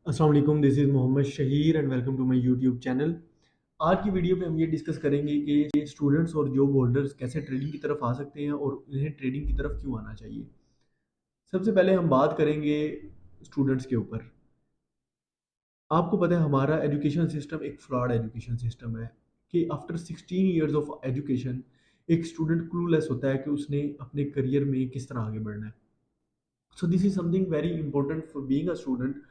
अस्सलाम वालेकुम, this is Mohammad Shaheer and welcome to my YouTube channel. आज की वीडियो में हम ये डिस्कस करेंगे कि स्टूडेंट्स और जॉब होल्डर्स कैसे ट्रेडिंग की तरफ आ सकते हैं और उन्हें ट्रेडिंग की तरफ क्यों आना चाहिए। सबसे पहले हम बात करेंगे स्टूडेंट्स के ऊपर। आपको पता है हमारा एजुकेशन सिस्टम एक फ्लॉड एजुकेशन सिस्टम है कि आफ्टर 16 इयर्स ऑफ एजुकेशन एक स्टूडेंट क्लूलेस होता है कि उसने अपने करियर में किस तरह आगे बढ़ना है। So this is something very important for being a student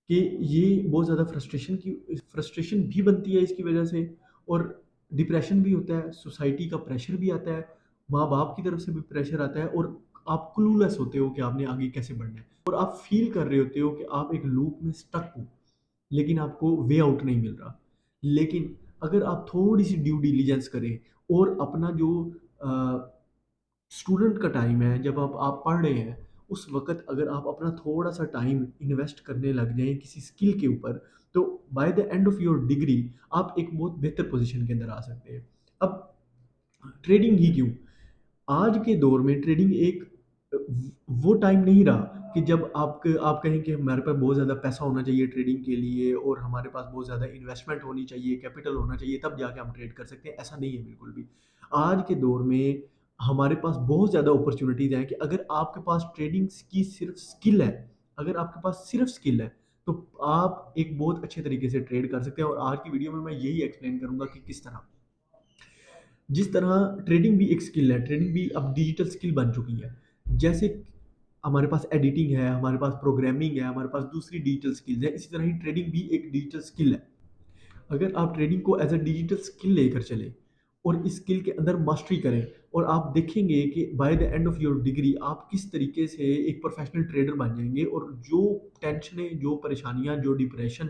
कि ये बहुत ज़्यादा फ्रस्ट्रेशन भी बनती है इसकी वजह से, और डिप्रेशन भी होता है, सोसाइटी का प्रेशर भी आता है, माँ-बाप की तरफ से भी प्रेशर आता है, और आप क्लूलेस होते हो कि आपने आगे कैसे बढ़ना है, और आप फ़ील कर रहे होते हो कि आप एक लूप में स्टक हो, लेकिन आपको वे आउट नहीं मिल रहा। लेकिन अगर आप थोड़ी-सी ड्यू डिलिजेंस करें और अपना जो अ स्टूडेंट का टाइम है, जब आप पढ़ रहे हैं, उस वक़्त अगर आप अपना थोड़ा-सा टाइम इन्वेस्ट करने लग जाएँ किसी स्किल के ऊपर, तो by the end of your degree आप एक बहुत बेहतर पोज़ीशन के अंदर आ सकते हैं। अब ट्रेडिंग ही क्यों? आज के दौर में ट्रेडिंग एक वो टाइम नहीं रहा कि जब आप कहें कि हमारे पास बहुत ज़्यादा पैसा होना चाहिए ट्रेडिंग के लिए, और हमारे पास बहुत ज़्यादा इन्वेस्टमेंट होनी चाहिए, कैपिटल होना चाहिए, तब जाके हम ट्रेड कर सकते हैं। ऐसा नहीं है बिल्कुल भी। आज के दौर में हमारे पास बहुत ज़्यादा अपॉर्च्युनिटीज़ हैं कि अगर आपके पास ट्रेडिंग की सिर्फ स्किल है, अगर आपके पास सिर्फ स्किल है, तो आप एक बहुत अच्छे तरीके से ट्रेड कर सकते हैं, और आज की वीडियो में मैं यही एक्सप्लेन करूँगा कि किस तरह। जिस तरह ट्रेडिंग भी एक स्किल है, ट्रेडिंग भी अब डिजिटल स्किल बन चुकी है। जैसे हमारे पास एडिटिंग है, हमारे पास प्रोग्रामिंग है, हमारे पास दूसरी डिजिटल स्किल्स है, इसी तरह ही ट्रेडिंग भी एक डिजिटल स्किल है। अगर आप ट्रेडिंग को एज़ अ डिजिटल स्किल लेकर चलें और इस स्किल के अंदर मास्टरी करें, और आप देखेंगे कि by the end of your degree आप किस तरीके से एक प्रोफेशनल ट्रेडर बन जाएँगे, और जो टेंशनें, जो परेशानियाँ, जो डिप्रेशन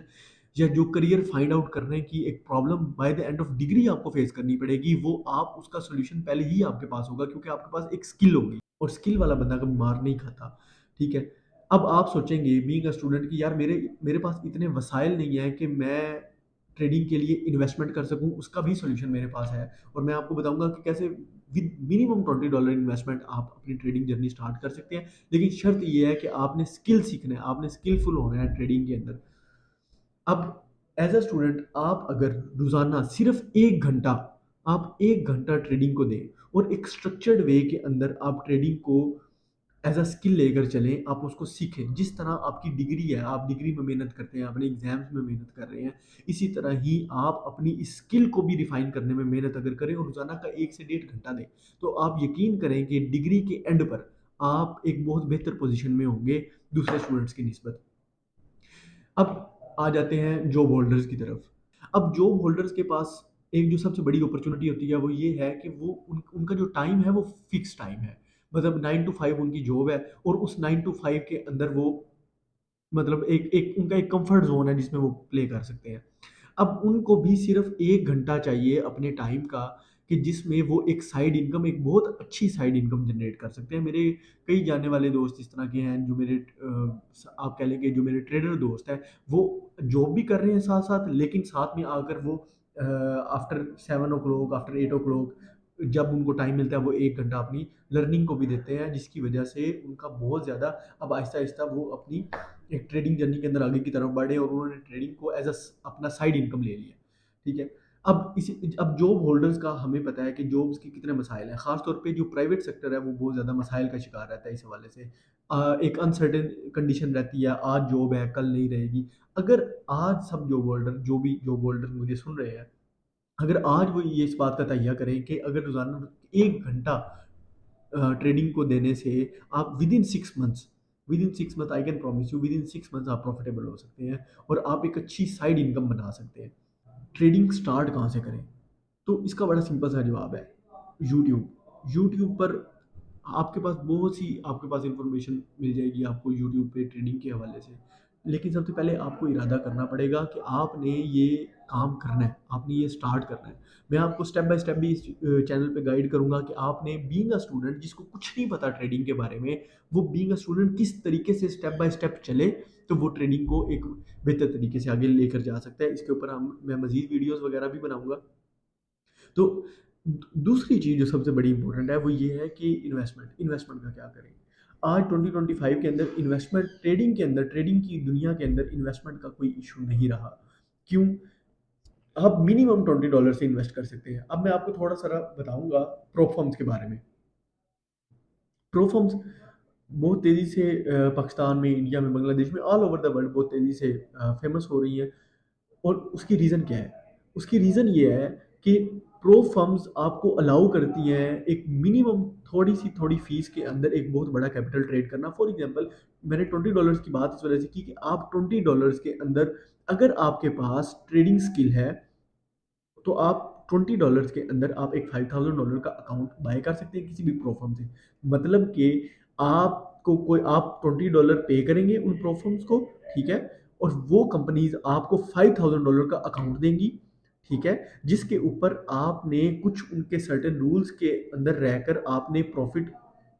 या जो करियर फाइंड आउट करने की एक problem by the end of degree आपको फेस करनी पड़ेगी, वो आप उसका सॉल्यूशन पहले ही आपके पास होगा, क्योंकि आपके पास एक स्किल होगी, और स्किल वाला बंदा कभी मार नहीं खाता, ठीक है? अब आप सोचेंगे बीइंग अ स्टूडेंट कि यार मेरे मेरे पास इतने वसाइल नहीं है कि मैं ट्रेडिंग के लिए इन्वेस्टमेंट कर सकूँ, उसका भी सॉल्यूशन मेरे पास है, और मैं आपको बताऊँगा कि कैसे विद मिनिमम $20 इन्वेस्टमेंट आप अपनी ट्रेडिंग जर्नी स्टार्ट कर सकते हैं। लेकिन शर्त ये है कि आपने स्किल सीखना है, आपने स्किलफुल होना है ट्रेडिंग के अंदर। अब एज़ अ स्टूडेंट आप अगर रोज़ाना सिर्फ़ 1 घंटा, आप 1 घंटा ट्रेडिंग को दें, और एक स्ट्रक्चर्ड वे के अंदर आप ट्रेडिंग को एज़ अ स्किल लेकर चलें, आप उसको सीखें। जिस तरह आपकी डिग्री है, आप डिग्री में मेहनत करते हैं, अपने एग्ज़ाम्स में मेहनत कर रहे हैं, इसी तरह ही आप अपनी इस स्किल को भी रिफ़ाइन करने में मेहनत अगर करें और रोज़ाना का 1 से डेढ़ घंटा दें, तो आप यकीन करें कि डिग्री के एंड पर आप एक बहुत बेहतर पोज़ीशन में होंगे दूसरे स्टूडेंट्स की निस्बत। अब आ जाते हैं जॉब होल्डर्स की तरफ। अब जॉब होल्डर्स के पास एक जो सबसे बड़ी अपॉर्च्युनिटी होती है वो ये है कि वो उनका जो टाइम है वो फिक्स टाइम है। मतलब 9 टू 5 उनकी जॉब है, और उस 9 टू 5 के अंदर वो मतलब एक एक उनका एक कम्फर्ट ज़ोन है जिसमें वो प्ले कर सकते हैं। अब उनको भी सिर्फ़ 1 घंटा चाहिए अपने टाइम का, कि जिसमें वो एक साइड इनकम, एक बहुत अच्छी साइड इनकम जनरेट कर सकते हैं। मेरे कई जानने वाले दोस्त इस तरह के हैं जो मेरे आप कह लें कि जो मेरे ट्रेडर दोस्त हैं, वो जॉब भी कर रहे हैं साथ-साथ, लेकिन साथ में आकर वो आफ्टर 7 ओ क्लॉक, आफ्टर 8 ओ क्लॉक जब उनको टाइम मिलता है वो 1 घंटा अपनी लर्निंग को भी देते हैं, जिसकी वजह से उनका बहुत ज़्यादा अब आहिस्ता-आहिस्ता वो अपनी एक ट्रेडिंग जर्नी के अंदर आगे की तरफ बढ़े, और उन्होंने ट्रेडिंग को एज़ अपना साइड इनकम ले लिया, ठीक है? अब जॉब होल्डर्स का हमें पता है कि जॉब्स के कितने मसाइल हैं, ख़ास तौर पे जो प्राइवेट सेक्टर है वो बहुत ज़्यादा मसाइल का शिकार रहता है इस हवाले से। एक अनसर्टेन कंडीशन रहती है, आज जॉब है, कल नहीं रहेगी। अगर आज सब जॉब होल्डर, जो भी जॉब होल्डर मुझे सुन रहे हैं, अगर आज वो ये इस बात का तहैया करें कि अगर रोज़ाना 1 घंटा ट्रेडिंग को देने से आप within 6 month I can promise you, within 6 months आप प्रॉफिटेबल हो सकते हैं, और आप एक अच्छी साइड इनकम बना सकते हैं। ट्रेडिंग स्टार्ट कहाँ से करें? तो इसका बड़ा सिंपल सा जवाब है यूट्यूब। यूट्यूब पर आपके पास इन्फॉर्मेशन मिल जाएगी आपको यूट्यूब पे ट्रेडिंग के हवाले से। लेकिन सबसे पहले आपको इरादा करना पड़ेगा कि आपने ये काम करना है, आपने ये स्टार्ट करना है। मैं आपको स्टेप बाय स्टेप भी इस चैनल पे गाइड करूँगा कि आपने बीइंग अ स्टूडेंट जिसको कुछ नहीं पता ट्रेडिंग के बारे में, वो बीइंग अ स्टूडेंट किस तरीके से स्टेप बाय स्टेप चले, तो वो ट्रेडिंग को एक बेहतर तरीके से आगे लेकर जा सकता है। इसके ऊपर मैं मज़ीद वीडियोज़ वगैरह भी बनाऊँगा। तो दूसरी चीज़ जो सबसे बड़ी इम्पोर्टेंट है वो ये है कि इन्वेस्टमेंट इन्वेस्टमेंट का क्या करें। आज 2025 के अंदर इन्वेस्टमेंट ट्रेडिंग के अंदर, ट्रेडिंग की दुनिया के अंदर इन्वेस्टमेंट का कोई इशू नहीं रहा। क्यों? आप मिनिमम $20 से इन्वेस्ट कर सकते हैं। अब मैं आपको थोड़ा सा बताऊंगा प्रो फर्म्स के बारे में। प्रो फर्म्स बहुत तेज़ी से पाकिस्तान में, इंडिया में, बांग्लादेश में, ऑल ओवर द वर्ल्ड बहुत तेज़ी से फेमस हो रही है। और उसकी रीज़न क्या है? उसकी रीज़न ये है कि प्रो फर्म्स आपको अलाउ करती हैं एक मिनिमम थोड़ी फीस के अंदर एक बहुत बड़ा कैपिटल ट्रेड करना। फॉर एग्जांपल, मैंने $20 की बात इस वजह से की कि आप $20 के अंदर अगर आपके पास ट्रेडिंग स्किल है तो आप $20 के अंदर आप एक $5000 का अकाउंट बाय कर सकते हैं किसी भी प्रो फर्म से। मतलब कि आपको कोई आप $20 पे करेंगे उन प्रो फर्म्स को, ठीक है? और वो कंपनीज आपको $5000 का अकाउंट देंगी, ठीक है? जिसके ऊपर आपने कुछ उनके सर्टेन रूल्स के अंदर रहकर आपने प्रॉफिट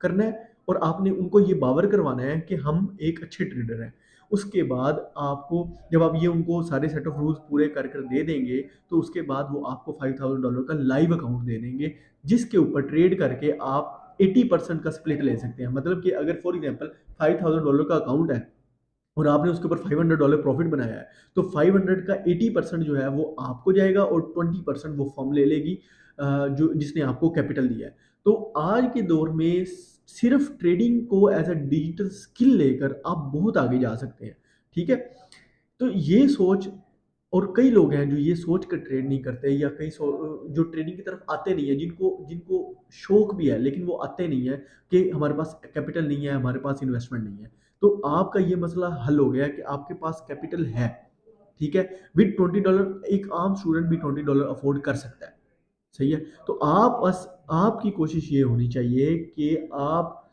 करना है और आपने उनको ये बावर करवाना है कि हम एक अच्छे ट्रेडर हैं। उसके बाद आपको, जब आप ये उनको सारे सेट ऑफ रूल्स पूरे कर कर दे देंगे, तो उसके बाद वो आपको $5000 का लाइव अकाउंट दे देंगे, जिसके ऊपर ट्रेड करके आप 80% का स्प्लिट ले सकते हैं। मतलब कि अगर फॉर एग्जांपल $5000 का अकाउंट है और आपने उसके ऊपर $500 प्रॉफिट बनाया है, तो 500 का 80% जो है वो आपको जाएगा और 20% वो फर्म ले लेगी, जो जिसने आपको कैपिटल दिया है। तो आज के दौर में सिर्फ ट्रेडिंग को एज अ डिजिटल स्किल लेकर आप बहुत आगे जा सकते हैं, ठीक है? तो ये सोच, और कई लोग हैं जो ये सोच कर ट्रेड नहीं करते, या जो ट्रेडिंग की तरफ आते नहीं है, जिनको जिनको शौक भी है लेकिन वो आते नहीं है कि हमारे पास कैपिटल नहीं है, हमारे पास इन्वेस्टमेंट नहीं है। तो आपका ये मसला हल हो गया कि आपके पास कैपिटल है, ठीक है? विद $20 एक आम स्टूडेंट भी $20 अफोर्ड कर सकता है, सही है? तो आप बस, आपकी कोशिश ये होनी चाहिए कि आप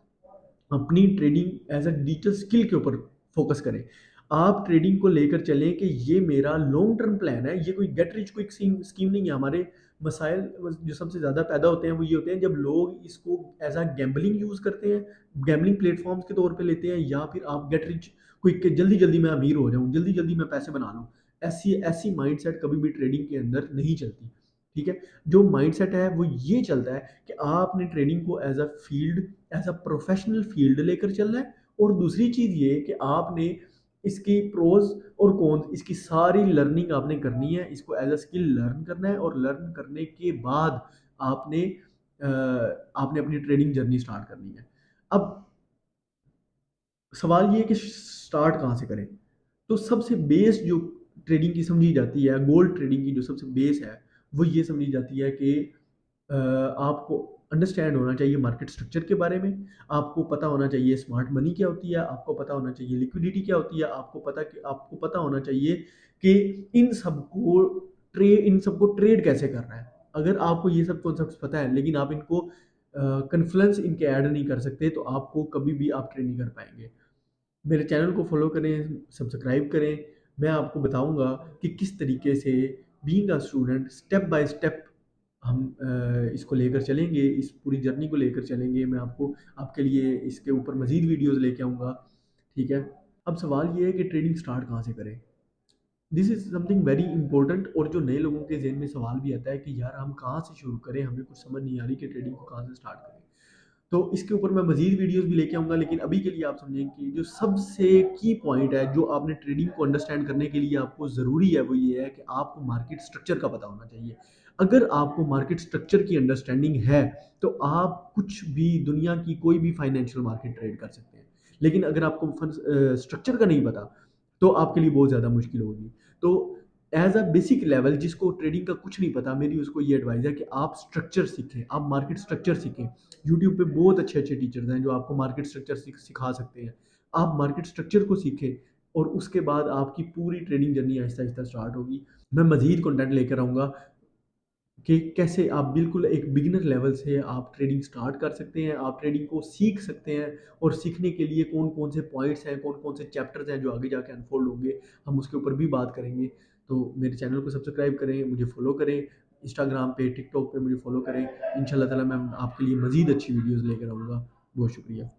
अपनी trading as a digital skill के ऊपर फोकस करें। आप ट्रेडिंग को लेकर चलें कि ये मेरा लॉन्ग टर्म प्लान है, ये कोई गेट रिच क्विक स्कीम नहीं है। हमारे मसाइल जो सबसे ज़्यादा पैदा होते हैं वो ये होते हैं जब लोग इसको एज अ गैम्बलिंग यूज़ करते हैं, गैम्बलिंग प्लेटफॉर्म्स के तौर पे लेते हैं, या फिर आप गेट रिच क्विक के जल्दी जल्दी मैं अमीर हो जाऊँ, जल्दी जल्दी मैं पैसे बना लूँ। ऐसी ऐसी माइंडसेट कभी भी ट्रेडिंग के अंदर नहीं चलती, ठीक है? जो माइंडसेट है वो ये चलता है कि आपने ट्रेडिंग को as a field, as a professional field लेकर चलना है। और दूसरी चीज़ ये कि आपने इसकी प्रोज और कॉन्स, इसकी सारी लर्निंग आपने करनी है, इसको एज अ स्किल लर्न करना है, और लर्न करने के बाद आपने आपने अपनी ट्रेडिंग जर्नी स्टार्ट करनी है। अब सवाल ये है कि स्टार्ट कहाँ से करें? तो सबसे बेस जो ट्रेडिंग की समझी जाती है, गोल्ड ट्रेडिंग की जो सबसे बेस है, वो ये समझी जाती है कि आपको अंडरस्टैंड होना चाहिए मार्केट स्ट्रक्चर के बारे में, आपको पता होना चाहिए स्मार्ट मनी क्या होती है, आपको पता होना चाहिए लिक्विडिटी क्या होती है, आपको पता होना चाहिए कि इन सबको ट्रेड कैसे करना है। अगर आपको ये सब कॉन्सेप्ट्स पता है लेकिन आप इनको कन्फ्लुएंस इनके ऐड नहीं कर सकते, तो आपको कभी भी आप ट्रेड नहीं कर पाएंगे। मेरे चैनल को फॉलो करें, सब्सक्राइब करें। मैं आपको बताऊंगा कि किस तरीके से being a student step by step हम इसको लेकर चलेंगे, इस पूरी जर्नी को लेकर चलेंगे। मैं आपको आपके लिए इसके ऊपर मज़ीद वीडियोज़ लेके आऊँगा, ठीक है? अब सवाल ये है कि ट्रेडिंग स्टार्ट कहाँ से करें? This is something very important, और जो नए लोगों के ज़हन में सवाल भी आता है कि यार हम कहाँ से शुरू करें? हमें कुछ समझ नहीं आ रही कि ट्रेडिंग को कहाँ से स्टार्ट करें। तो इसके ऊपर मैं मज़ीद वीडियोज़ भी लेके आऊँगा, लेकिन अभी के लिए आप समझें कि जो सबसे की पॉइंट है, जो आपने ट्रेडिंग को अंडरस्टैंड करने के लिए आपको ज़रूरी है, वो ये है कि आपको मार्केट स्ट्रक्चर का पता होना चाहिए। अगर आपको मार्केट स्ट्रक्चर की अंडरस्टैंडिंग है, तो आप कुछ भी दुनिया की कोई भी फाइनेंशियल मार्केट ट्रेड कर सकते हैं। लेकिन अगर आपको स्ट्रक्चर का नहीं पता, तो आपके लिए बहुत ज़्यादा मुश्किल होगी। तो एज अ बेसिक लेवल, जिसको ट्रेडिंग का कुछ नहीं पता, मेरी उसको ये एडवाइस है कि आप स्ट्रक्चर सीखें, आप मार्केट स्ट्रक्चर सीखें। यूट्यूब पे बहुत अच्छे अच्छे टीचर्स हैं जो आपको मार्केट स्ट्रक्चर सिखा सकते हैं। आप मार्केट स्ट्रक्चर को सीखें, और उसके बाद आपकी पूरी trading journey Aahista Aahista start होगी। मैं मज़ीद कंटेंट लेकर आऊँगा कि कैसे आप बिल्कुल एक बिगिनर लेवल से आप ट्रेडिंग स्टार्ट कर सकते हैं, आप ट्रेडिंग को सीख सकते हैं, और सीखने के लिए कौन-कौन से पॉइंट्स हैं, कौन-कौन से चैप्टर्स हैं जो आगे जाके अनफोल्ड होंगे, हम उसके ऊपर भी बात करेंगे। तो मेरे चैनल को सब्सक्राइब करें, मुझे फ़ॉलो करें, इंस्टाग्राम पे, टिकटॉक पे मुझे फ़ॉलो करें। इंशाल्लाह ताला मैं आपके लिए मज़ीद अच्छी वीडियोज़ लेकर आऊँगा। बहुत शुक्रिया।